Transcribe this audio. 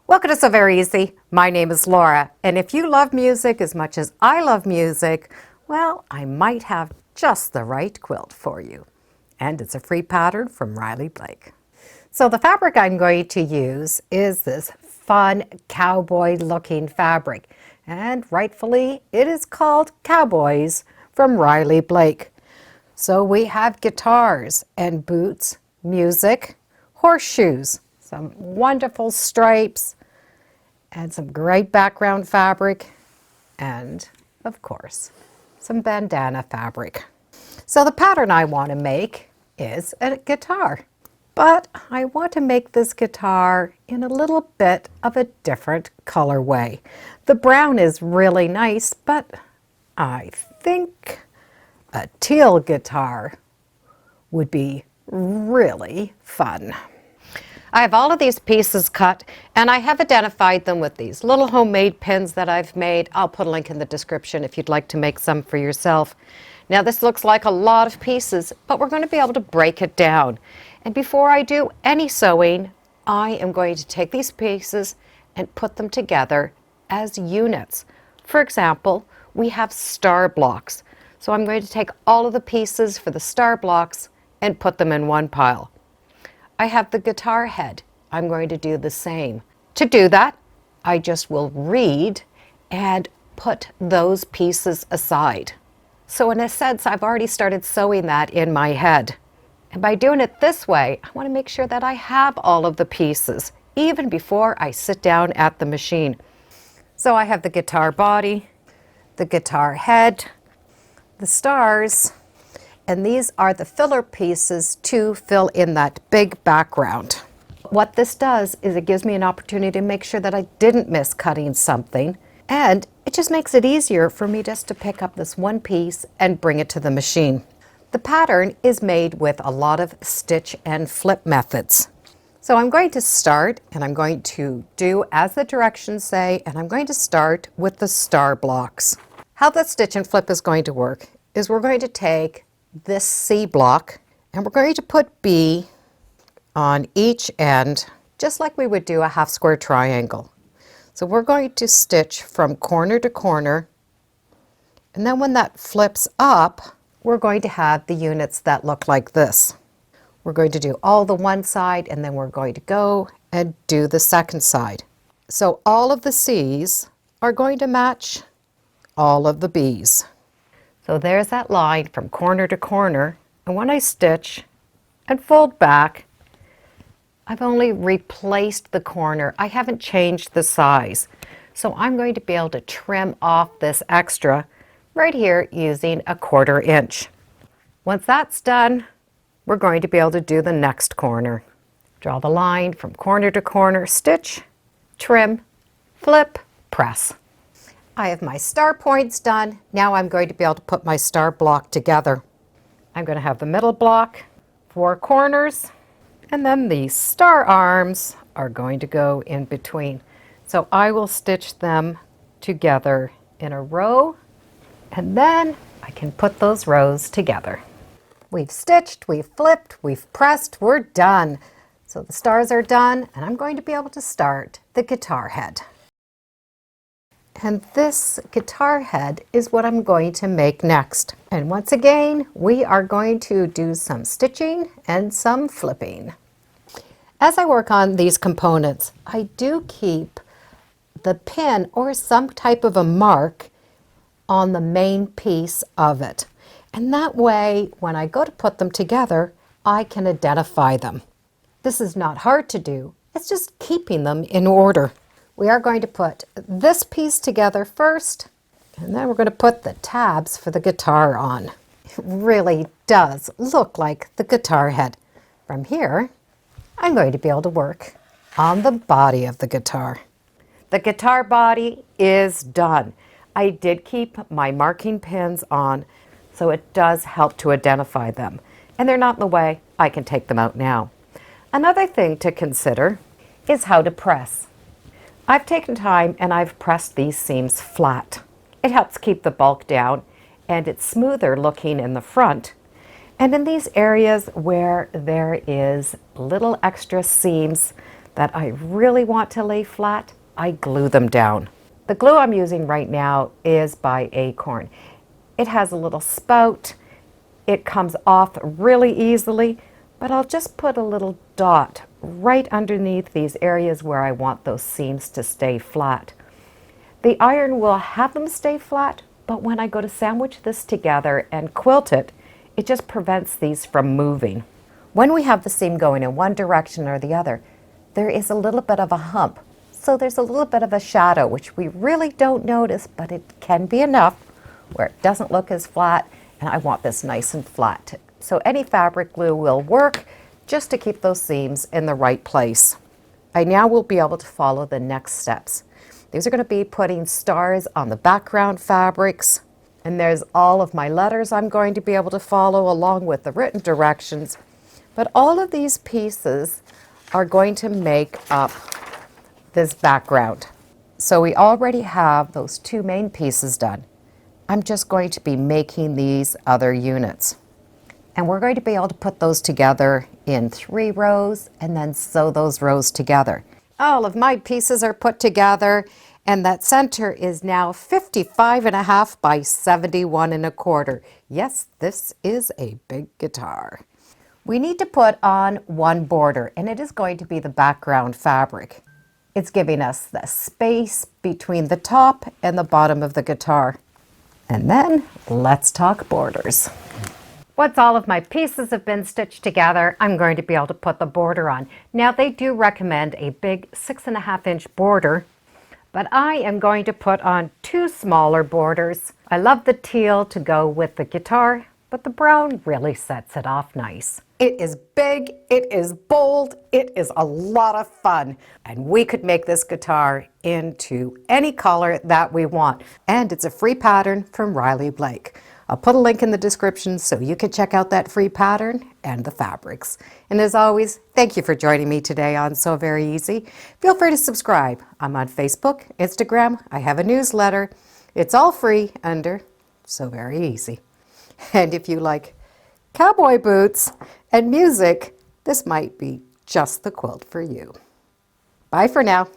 Welcome to So Very Easy. My name is Laura, and if you love music as much as I love music, well, I might have just the right quilt for you. And it's a free pattern from Riley Blake. So the fabric I'm going to use is this fun cowboy-looking fabric, and rightfully it is called Cowboys from Riley Blake. So we have guitars and boots, music, horseshoes, some wonderful stripes, and some great background fabric, and of course, some bandana fabric. So the pattern I want to make is a guitar, but I want to make this guitar in a little bit of a different colorway. The brown is really nice, but I think a teal guitar would be really fun. I have all of these pieces cut, and I have identified them with these little homemade pins that I've made. I'll put a link in the description if you'd like to make some for yourself. Now this looks like a lot of pieces, but we're going to be able to break it down. And before I do any sewing, I am going to take these pieces and put them together as units. For example, we have star blocks. So I'm going to take all of the pieces for the star blocks and put them in one pile. I have the guitar head. I'm going to do the same. To do that, I just will read and put those pieces aside. So in a sense, I've already started sewing that in my head. And by doing it this way, I want to make sure that I have all of the pieces, even before I sit down at the machine. So I have the guitar body, the guitar head, the stars, and these are the filler pieces to fill in that big background. What this does is it gives me an opportunity to make sure that I didn't miss cutting something, and it just makes it easier for me just to pick up this one piece and bring it to the machine. The pattern is made with a lot of stitch and flip methods. So I'm going to start, and I'm going to do as the directions say, and I'm going to start with the star blocks. How the stitch and flip is going to work is we're going to take this C block and we're going to put B on each end, just like we would do a half square triangle. So we're going to stitch from corner to corner, and then when that flips up, we're going to have the units that look like this. We're going to do all the one side, and then we're going to go and do the second side. So all of the C's are going to match all of the B's. So there's that line from corner to corner, and when I stitch and fold back, I've only replaced the corner. I haven't changed the size. So I'm going to be able to trim off this extra right here using a 1/4 inch. Once that's done, we're going to be able to do the next corner. Draw the line from corner to corner, stitch, trim, flip, press. I have my star points done. Now I'm going to be able to put my star block together. I'm going to have the middle block, 4 corners, and then the star arms are going to go in between. So I will stitch them together in a row, and then I can put those rows together. We've stitched, we've flipped, we've pressed, we're done. So the stars are done, and I'm going to be able to start the guitar head. And this guitar head is what I'm going to make next. And once again, we are going to do some stitching and some flipping. As I work on these components, I do keep the pin or some type of a mark on the main piece of it. And that way, when I go to put them together, I can identify them. This is not hard to do. It's just keeping them in order. We are going to put this piece together first, and then we're going to put the tabs for the guitar on. It really does look like the guitar head. From here, I'm going to be able to work on the body of the guitar. The guitar body is done. I did keep my marking pins on, so it does help to identify them. And they're not in the way. I can take them out now. Another thing to consider is how to press. I've taken time and I've pressed these seams flat. It helps keep the bulk down, and it's smoother looking in the front. And in these areas where there is little extra seams, that I really want to lay flat, I glue them down. The glue I'm using right now is by Acorn. It has a little spout. It comes off really easily, but I'll just put a little dot right underneath these areas where I want those seams to stay flat. The iron will have them stay flat, but when I go to sandwich this together and quilt it, it just prevents these from moving. When we have the seam going in one direction or the other, there is a little bit of a hump. So there's a little bit of a shadow, which we really don't notice, but it can be enough where it doesn't look as flat, and I want this nice and flat. So any fabric glue will work just to keep those seams in the right place. I now will be able to follow the next steps. These are going to be putting stars on the background fabrics, and there's all of my letters I'm going to be able to follow along with the written directions. But all of these pieces are going to make up this background. So we already have those two main pieces done. I'm just going to be making these other units. And we're going to be able to put those together in 3 rows and then sew those rows together. All of my pieces are put together, and that center is now 55.5 by 71.25. Yes, this is a big guitar. We need to put on one border, and it is going to be the background fabric. It's giving us the space between the top and the bottom of the guitar. And then let's talk borders. Once all of my pieces have been stitched together, I'm going to be able to put the border on. Now they do recommend a big 6.5-inch border, but I am going to put on 2 smaller borders. I love the teal to go with the guitar, but the brown really sets it off nice. It is big, it is bold, it is a lot of fun, and we could make this guitar into any color that we want. And it's a free pattern from Riley Blake. I'll put a link in the description so you can check out that free pattern and the fabrics. And as always, thank you for joining me today on So Very Easy. Feel free to subscribe. I'm on Facebook, Instagram, I have a newsletter. It's all free under So Very Easy. And if you like cowboy boots and music, this might be just the quilt for you. Bye for now.